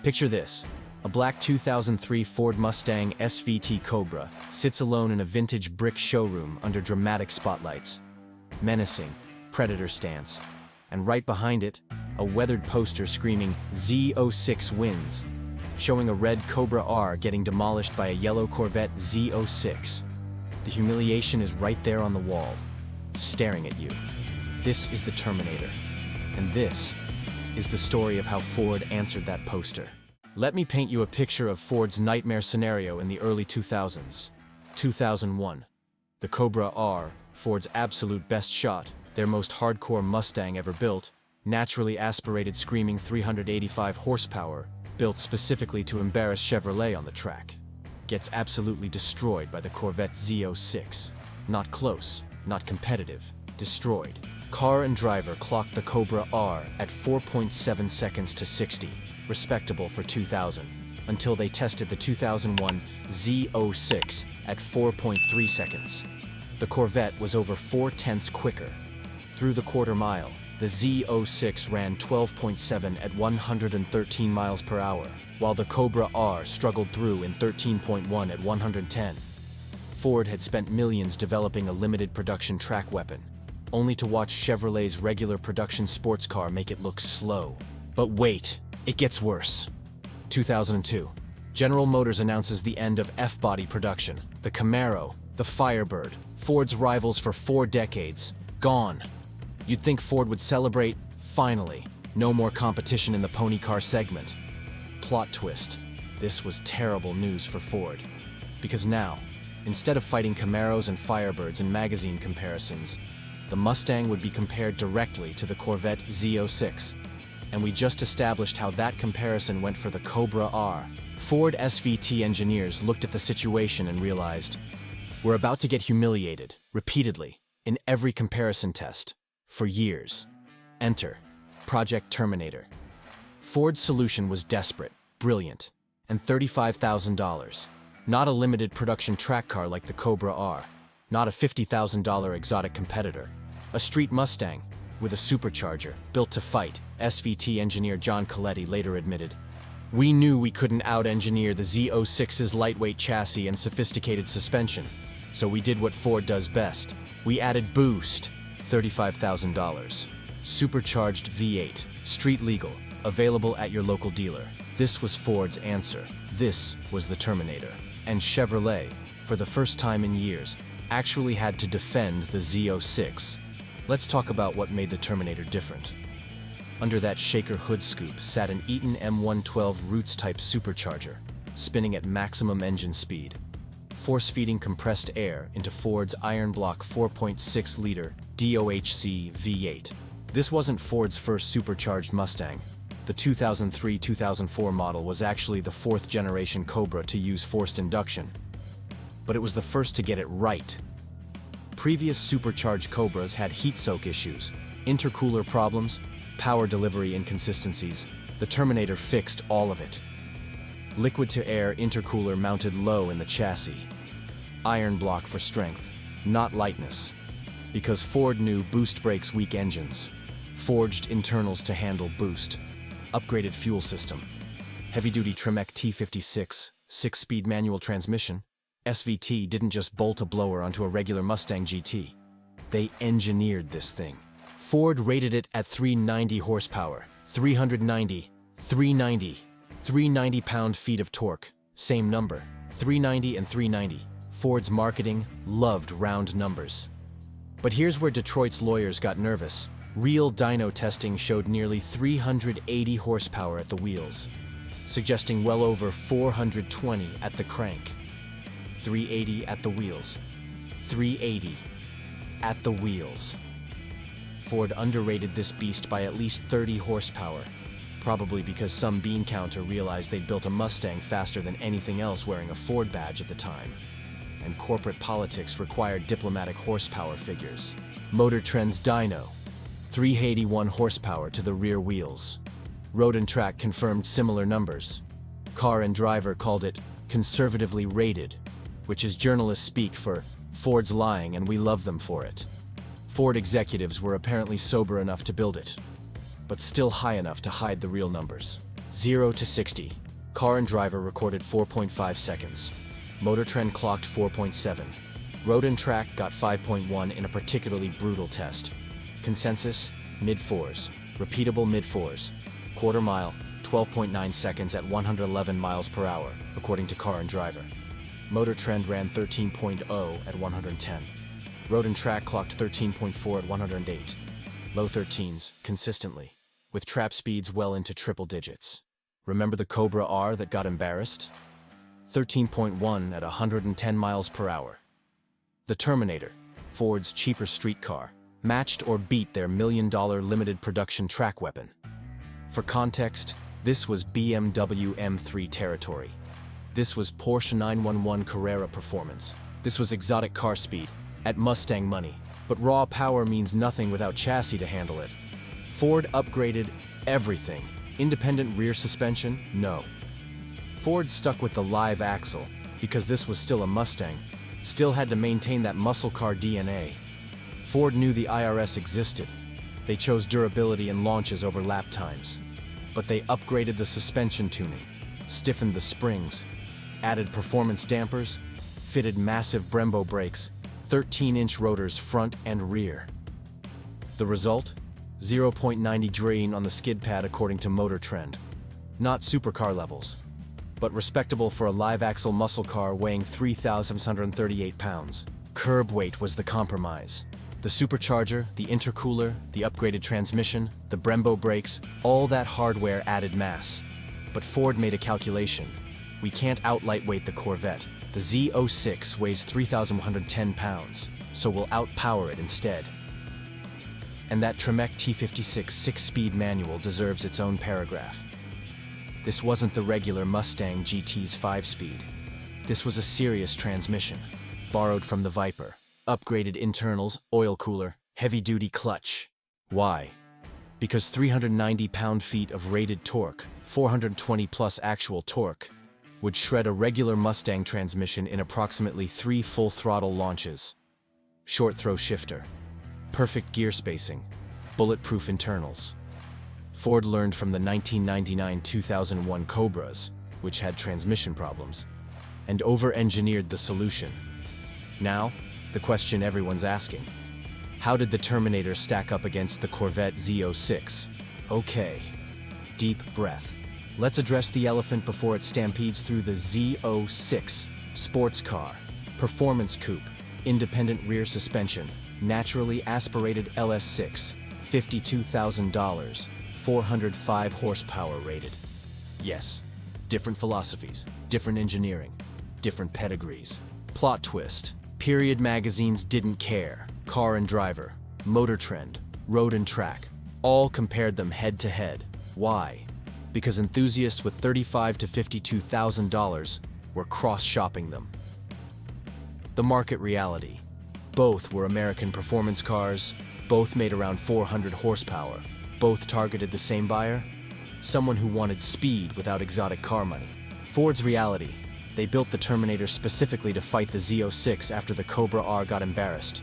Picture this. A black 2003 Ford Mustang SVT Cobra sits alone in a vintage brick showroom under dramatic spotlights. Menacing, predator stance. And right behind it, a weathered poster screaming Z06 wins, showing a red Cobra R getting demolished by a yellow Corvette Z06. The Humiliation is right there on the wall, staring at you. This is the Terminator. And this is the story of how Ford answered that poster. Let me paint you a picture of Ford's nightmare scenario in the early 2000s. 2001. The Cobra R, Ford's absolute best shot, their most hardcore Mustang ever built, naturally aspirated screaming 385 horsepower, built specifically to embarrass Chevrolet on the track, gets absolutely destroyed by the Corvette Z06. Not close, not competitive, destroyed. Car and driver clocked the Cobra R at 4.7 seconds to 60, respectable for 2000, until they tested the 2001 Z06 at 4.3 seconds. The Corvette was over 4/10 quicker. Through the quarter mile, the Z06 ran 12.7 at 113 miles per hour, while the Cobra R struggled through in 13.1 at 110. Ford had spent millions developing a limited production track weapon, only to watch Chevrolet's regular production sports car make it look slow. But wait, it gets worse. 2002. General Motors announces the end of F-body production. The Camaro, the Firebird, Ford's rivals for 4 decades, gone. You'd think Ford would celebrate, finally. No more competition in the pony car segment. Plot twist. This was terrible news for Ford. Because now, instead of fighting Camaros and Firebirds in magazine comparisons, the Mustang would be compared directly to the Corvette Z06. And we just established how that comparison went for the Cobra R. Ford SVT engineers looked at the situation and realized, we're about to get humiliated, repeatedly, in every comparison test. For years. Enter Project Terminator. Ford's solution was desperate, brilliant, and $35,000. Not a limited production track car like the Cobra R. Not a $50,000 exotic competitor. A street Mustang with a supercharger built to fight, SVT engineer John Coletti later admitted. We knew we couldn't out-engineer the Z06's lightweight chassis and sophisticated suspension, so we did what Ford does best. We added boost. $35,000. Supercharged V8, street legal, available at your local dealer. This was Ford's answer. This was the Terminator. And Chevrolet, for the first time in years, actually had to defend the Z06. Let's talk about what made the Terminator different. Under that shaker hood scoop sat an Eaton M112 Roots-type supercharger, spinning at maximum engine speed, force-feeding compressed air into Ford's iron block 4.6-liter DOHC V8. This wasn't Ford's first supercharged Mustang. The 2003-2004 model was actually the 4th-generation Cobra to use forced induction. But it was the first to get it right. Previous supercharged Cobras had heat soak issues, intercooler problems, power delivery inconsistencies. The Terminator fixed all of it. Liquid-to-air intercooler mounted low in the chassis. Iron block for strength, not lightness. Because Ford knew boost breaks weak engines. Forged internals to handle boost. Upgraded fuel system. Heavy-duty Tremec T56, 6-speed manual transmission. SVT didn't just bolt a blower onto a regular Mustang GT. They engineered this thing. Ford rated it at 390 horsepower, 390 pound-feet of torque. Same number, 390 and 390. Ford's marketing loved round numbers. But here's where Detroit's lawyers got nervous. Real dyno testing showed nearly 380 horsepower at the wheels, suggesting well over 420 at the crank. 380 at the wheels. 380 at the wheels. Ford underrated this beast by at least 30 horsepower, probably because some bean counter realized they'd built a Mustang faster than anything else wearing a Ford badge at the time. And corporate politics required diplomatic horsepower figures. Motor Trend's dyno, 381 horsepower to the rear wheels. Road and Track confirmed similar numbers. Car and Driver called it conservatively rated, which is journalists speak for Ford's lying and we love them for it. Ford executives were apparently sober enough to build it, but still high enough to hide the real numbers. 0 to 60. Car and driver recorded 4.5 seconds. Motor Trend clocked 4.7. Road and Track got 5.1 in a particularly brutal test. Consensus, mid-4s. Repeatable mid-4s. Quarter mile, 12.9 seconds at 111 miles per hour, according to Car and Driver. Motor Trend ran 13.0 at 110. Road and Track clocked 13.4 at 108. Low 13s, consistently, with trap speeds well into triple digits. Remember the Cobra R that got embarrassed? 13.1 at 110 miles per hour. The Terminator, Ford's cheaper street car, matched or beat their $1 million limited production track weapon. For context, this was BMW M3 territory. This was Porsche 911 Carrera performance. This was exotic car speed, at Mustang money. But raw power means nothing without chassis to handle it. Ford upgraded everything. Independent rear suspension? No. Ford stuck with the live axle, because this was still a Mustang, still had to maintain that muscle car DNA. Ford knew the IRS existed. They chose durability and launches over lap times. But they upgraded the suspension tuning, stiffened the springs, added performance dampers, fitted massive Brembo brakes, 13-inch rotors front and rear. The result? 0.90 drain on the skid pad according to Motor Trend. Not supercar levels, but respectable for a live-axle muscle car weighing 3,638 pounds. Curb weight was the compromise. The supercharger, the intercooler, the upgraded transmission, the Brembo brakes, all that hardware added mass. But Ford made a calculation. We can't out-lightweight the Corvette. The Z06 weighs 3,110 pounds, so we'll outpower it instead. And that Tremec T56 6-speed manual deserves its own paragraph. This wasn't the regular Mustang GT's 5-speed. This was a serious transmission, borrowed from the Viper. Upgraded internals, oil cooler, heavy-duty clutch. Why? Because 390 pound-feet of rated torque, 420-plus actual torque, would shred a regular Mustang transmission in approximately 3 full-throttle launches. Short-throw shifter. Perfect gear spacing. Bulletproof internals. Ford learned from the 1999-2001 Cobras, which had transmission problems, and over-engineered the solution. Now, the question everyone's asking. How did the Terminator stack up against the Corvette Z06? Okay. Deep breath. Let's address the elephant before it stampedes through the Z06. Sports car. Performance coupe. Independent rear suspension. Naturally aspirated LS6. $52,000. 405 horsepower rated. Yes. Different philosophies. Different engineering. Different pedigrees. Plot twist. Period magazines didn't care. Car and Driver, Motor Trend, Road and Track, all compared them head to head. Why? Because enthusiasts with $35,000 to $52,000 were cross-shopping them. The market reality. Both were American performance cars, both made around 400 horsepower, both targeted the same buyer, someone who wanted speed without exotic car money. Ford's reality. They built the Terminator specifically to fight the Z06 after the Cobra R got embarrassed.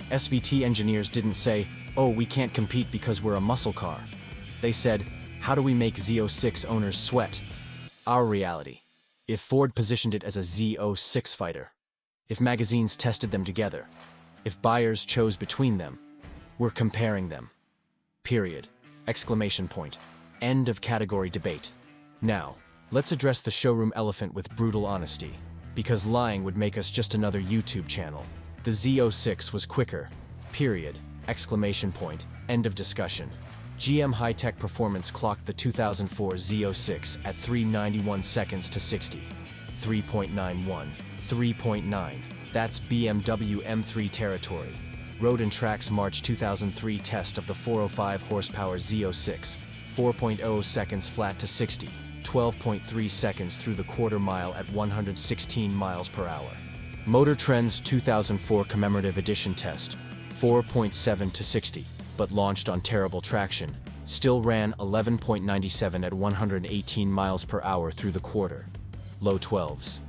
SVT engineers didn't say, oh, we can't compete because we're a muscle car. They said, how do we make Z06 owners sweat? Our reality. If Ford positioned it as a Z06 fighter, if magazines tested them together, if buyers chose between them, we're comparing them. Period. Exclamation point. End of category debate. Now, let's address the showroom elephant with brutal honesty, because lying would make us just another YouTube channel. The Z06 was quicker. Period. Exclamation point. End of discussion. GM High-Tech Performance clocked the 2004 Z06 at 391 seconds to 60. 3.91. 3.9. That's BMW M3 territory. Road and Track's March 2003 test of the 405 horsepower Z06. 4.0 seconds flat to 60. 12.3 seconds through the quarter mile at 116 miles per hour. Motor Trend's 2004 commemorative edition test, 4.7 to 60, but launched on terrible traction, still ran 11.97 at 118 miles per hour through the quarter. Low 12s.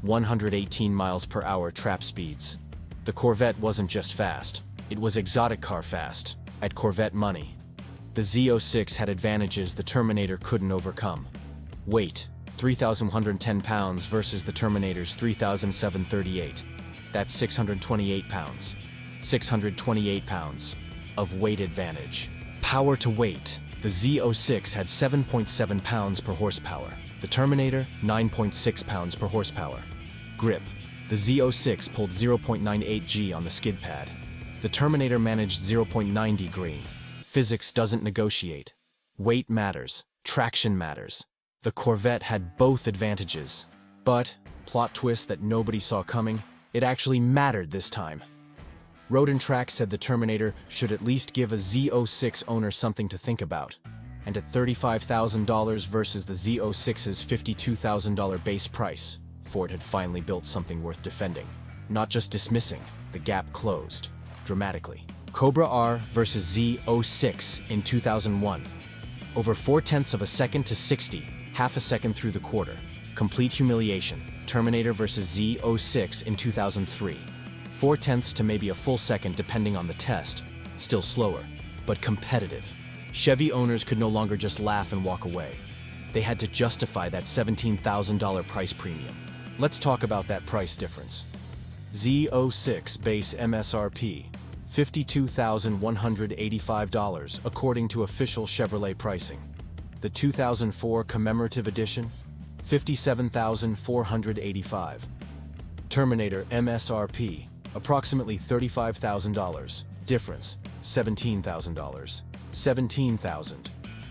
118 miles per hour trap speeds. The Corvette wasn't just fast, it was exotic car fast, at Corvette money. The Z06 had advantages the Terminator couldn't overcome. Weight, 3,110 pounds versus the Terminator's 3,738. That's 628 pounds. 628 pounds of weight advantage. Power to weight, the Z06 had 7.7 pounds per horsepower. The Terminator, 9.6 pounds per horsepower. Grip, the Z06 pulled 0.98 G on the skid pad. The Terminator managed 0.90 green. Physics doesn't negotiate. Weight matters. Traction matters. The Corvette had both advantages. But, plot twist that nobody saw coming, it actually mattered this time. Road and Track said the Terminator should at least give a Z06 owner something to think about. And at $35,000 versus the Z06's $52,000 base price, Ford had finally built something worth defending. Not just dismissing, the gap closed. Dramatically. Cobra R versus Z06 in 2001. Over 0.4 of a second to 60, half a second through the quarter. Complete humiliation. Terminator versus Z06 in 2003. 0.4 to maybe a full second depending on the test. Still slower, but competitive. Chevy owners could no longer just laugh and walk away. They had to justify that $17,000 price premium. Let's talk about that price difference. Z06 base MSRP, $52,185 according to official Chevrolet pricing. The 2004 Commemorative Edition, $57,485. Terminator MSRP, approximately $35,000. Difference, $17,000. $17,000.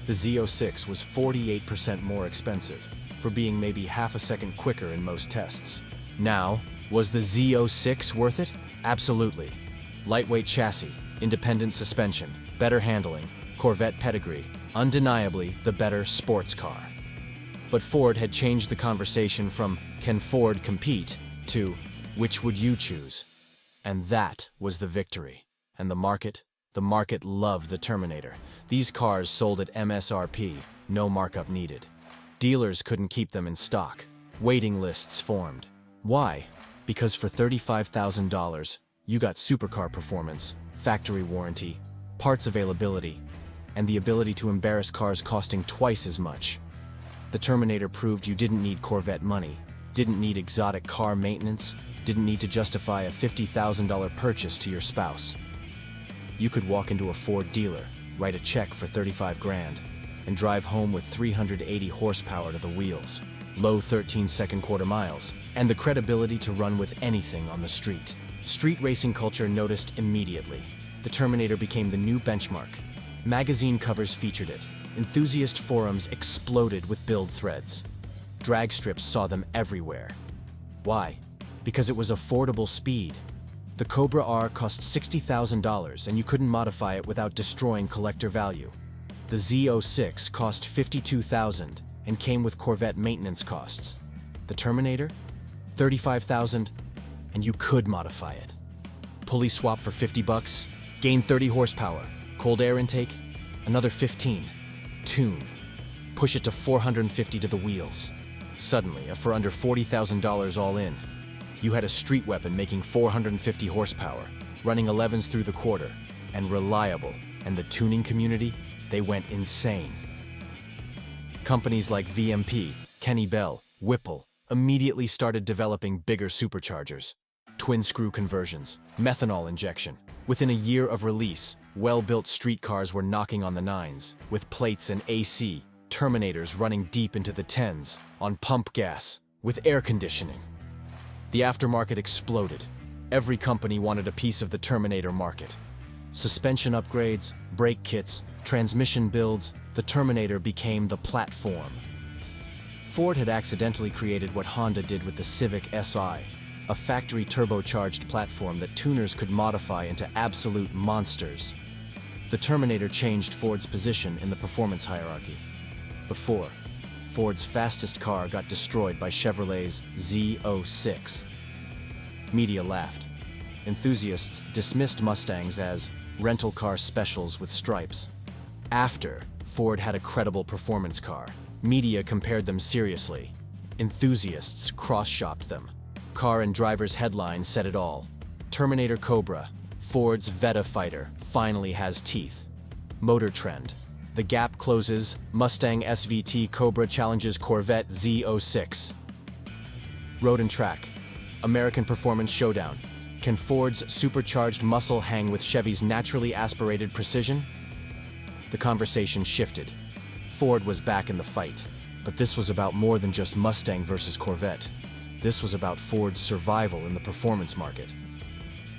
The Z06 was 48% more expensive, for being maybe half a second quicker in most tests. Now, was the Z06 worth it? Absolutely. Lightweight chassis, independent suspension, better handling, Corvette pedigree, undeniably the better sports car. But Ford had changed the conversation from "can Ford compete" to "which would you choose?" And that was the victory. And the market loved the Terminator. These cars sold at MSRP, no markup needed. Dealers couldn't keep them in stock. Waiting lists formed. Why? Because for $35,000, you got supercar performance, factory warranty, parts availability, and the ability to embarrass cars costing twice as much. The Terminator proved you didn't need Corvette money, didn't need exotic car maintenance, didn't need to justify a $50,000 purchase to your spouse. You could walk into a Ford dealer, write a check for 35 grand, and drive home with 380 horsepower to the wheels, low 13-second quarter miles, and the credibility to run with anything on the street. Street racing culture noticed immediately. The Terminator became the new benchmark. Magazine covers featured it. Enthusiast forums exploded with build threads. Drag strips saw them everywhere. Why? Because it was affordable speed. The Cobra R cost $60,000 and you couldn't modify it without destroying collector value. The Z06 cost $52,000 and came with Corvette maintenance costs. The Terminator? $35,000 and you could modify it. Pulley swap for $50, gain 30 horsepower, cold air intake, another 15. Tune. Push it to 450 to the wheels. Suddenly, for under $40,000 all in, you had a street weapon making 450 horsepower, running 11s through the quarter, and reliable, and the tuning community, they went insane. Companies like VMP, Kenny Bell, Whipple immediately started developing bigger superchargers, twin-screw conversions, methanol injection. Within a year of release, well-built street cars were knocking on the nines, with plates and AC, Terminators running deep into the 10s, on pump gas, with air conditioning. The aftermarket exploded. Every company wanted a piece of the Terminator market. Suspension upgrades, brake kits, transmission builds, the Terminator became the platform. Ford had accidentally created what Honda did with the Civic Si, a factory turbocharged platform that tuners could modify into absolute monsters. The Terminator changed Ford's position in the performance hierarchy. Before, Ford's fastest car got destroyed by Chevrolet's Z06. Media laughed. Enthusiasts dismissed Mustangs as rental car specials with stripes. After, Ford had a credible performance car. Media compared them seriously. Enthusiasts cross-shopped them. Car and Driver's headline said it all. Terminator Cobra, Ford's Veta fighter, finally has teeth. Motor Trend, The gap closes. Mustang SVT Cobra challenges Corvette Z06. Road and track. American performance showdown. Can Ford's supercharged muscle hang with Chevy's naturally aspirated precision? The conversation shifted. Ford was back in the fight. But this was about more than just Mustang versus Corvette. This was about Ford's survival in the performance market.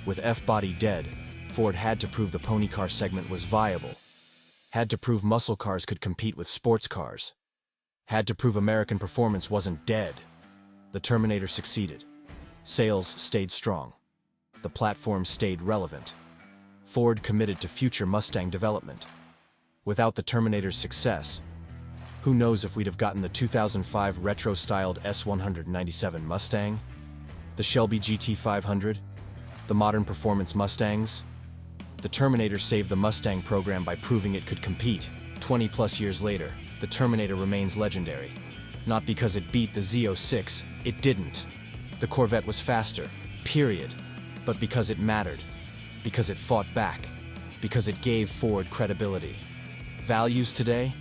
With F-body dead, Ford had to prove the pony car segment was viable. Had to prove muscle cars could compete with sports cars. Had to prove American performance wasn't dead. The Terminator succeeded. Sales stayed strong. The platform stayed relevant. Ford committed to future Mustang development. Without the Terminator's success, who knows if we'd have gotten the 2005 retro-styled S197 Mustang, the Shelby GT500, the modern performance Mustangs. The Terminator saved the Mustang program by proving it could compete. 20+ years later, the Terminator remains legendary. Not because it beat the Z06, it didn't. The Corvette was faster, period. But because it mattered. Because it fought back. Because it gave Ford credibility. Values today?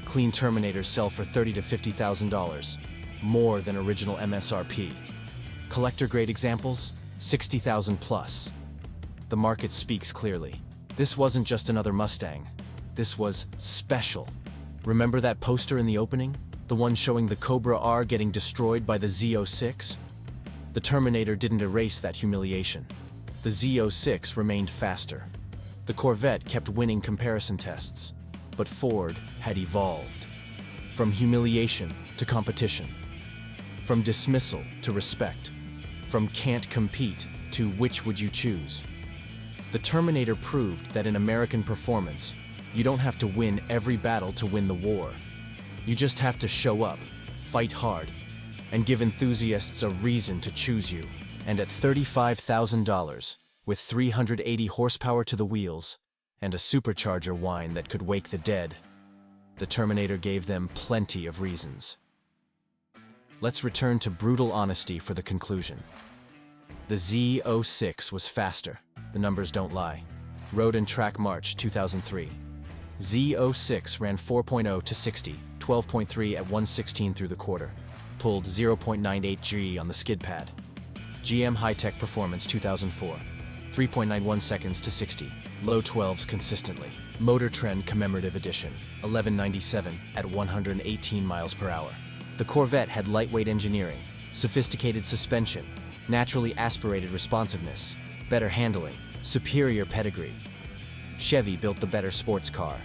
Clean Terminators sell for $30,000 to $50,000, more than original MSRP. Collector-grade examples? $60,000 plus. The market speaks clearly. This wasn't just another Mustang. This was special. Remember that poster in the opening? The one showing the Cobra R getting destroyed by the Z06? The Terminator didn't erase that humiliation. The Z06 remained faster. The Corvette kept winning comparison tests. But Ford had evolved. From humiliation to competition. From dismissal to respect. From can't compete to which would you choose. The Terminator proved that in American performance, you don't have to win every battle to win the war. You just have to show up, fight hard, and give enthusiasts a reason to choose you. And at $35,000, with 380 horsepower to the wheels, and a supercharger whine that could wake the dead, the Terminator gave them plenty of reasons. Let's return to brutal honesty for the conclusion. The Z06 was faster. The numbers don't lie. Road and Track March 2003. Z06 ran 4.0 to 60, 12.3 at 116 through the quarter. Pulled 0.98 G on the skid pad. GM High-Tech Performance 2004. 3.91 seconds to 60. Low 12s consistently. Motor Trend Commemorative Edition. 1197 at 118 miles per hour. The Corvette had lightweight engineering, sophisticated suspension, naturally aspirated responsiveness, better handling, superior pedigree. Chevy built the better sports car.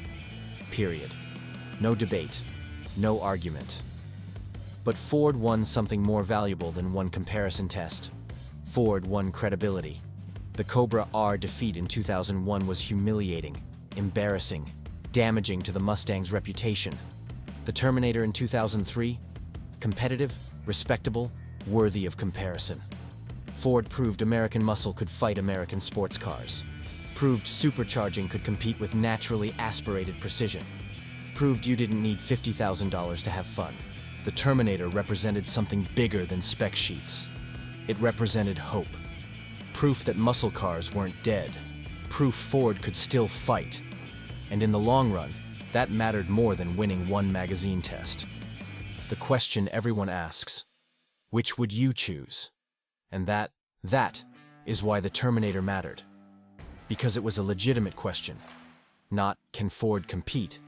Period. No debate. No argument. But Ford won something more valuable than one comparison test. Ford won credibility. The Cobra R defeat in 2001 was humiliating, embarrassing, damaging to the Mustang's reputation. The Terminator in 2003? Competitive, respectable, worthy of comparison. Ford proved American muscle could fight American sports cars. Proved supercharging could compete with naturally aspirated precision. Proved you didn't need $50,000 to have fun. The Terminator represented something bigger than spec sheets. It represented hope. Proof that muscle cars weren't dead. Proof Ford could still fight. And in the long run, that mattered more than winning one magazine test. The question everyone asks, which would you choose? And that is why the Terminator mattered. Because it was a legitimate question. Not, can Ford compete?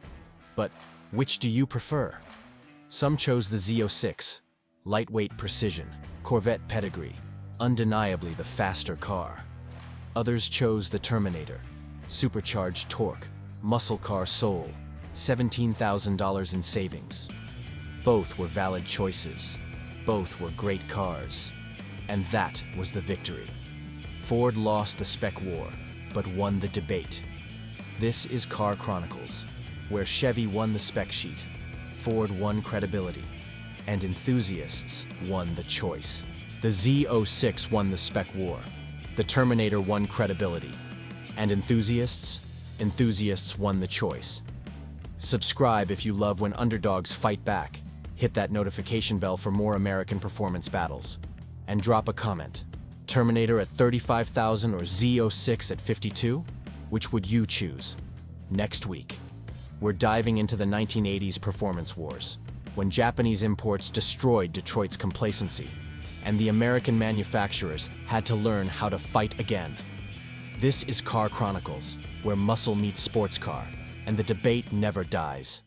But, which do you prefer? Some chose the Z06, lightweight precision, Corvette pedigree, undeniably the faster car. Others chose the Terminator, supercharged torque, muscle car soul, $17,000 in savings. Both were valid choices. Both were great cars. And that was the victory. Ford lost the spec war, but won the debate. This is Car Chronicles, where Chevy won the spec sheet, Ford won credibility, and enthusiasts won the choice. The Z06 won the spec war, the Terminator won credibility, and enthusiasts won the choice. Subscribe if you love when underdogs fight back. Hit that notification bell for more American performance battles. And drop a comment. Terminator at 35,000 or Z06 at 52? Which would you choose? Next week. We're diving into the 1980s performance wars, when Japanese imports destroyed Detroit's complacency, and the American manufacturers had to learn how to fight again. This is Car Chronicles, where muscle meets sports car, and the debate never dies.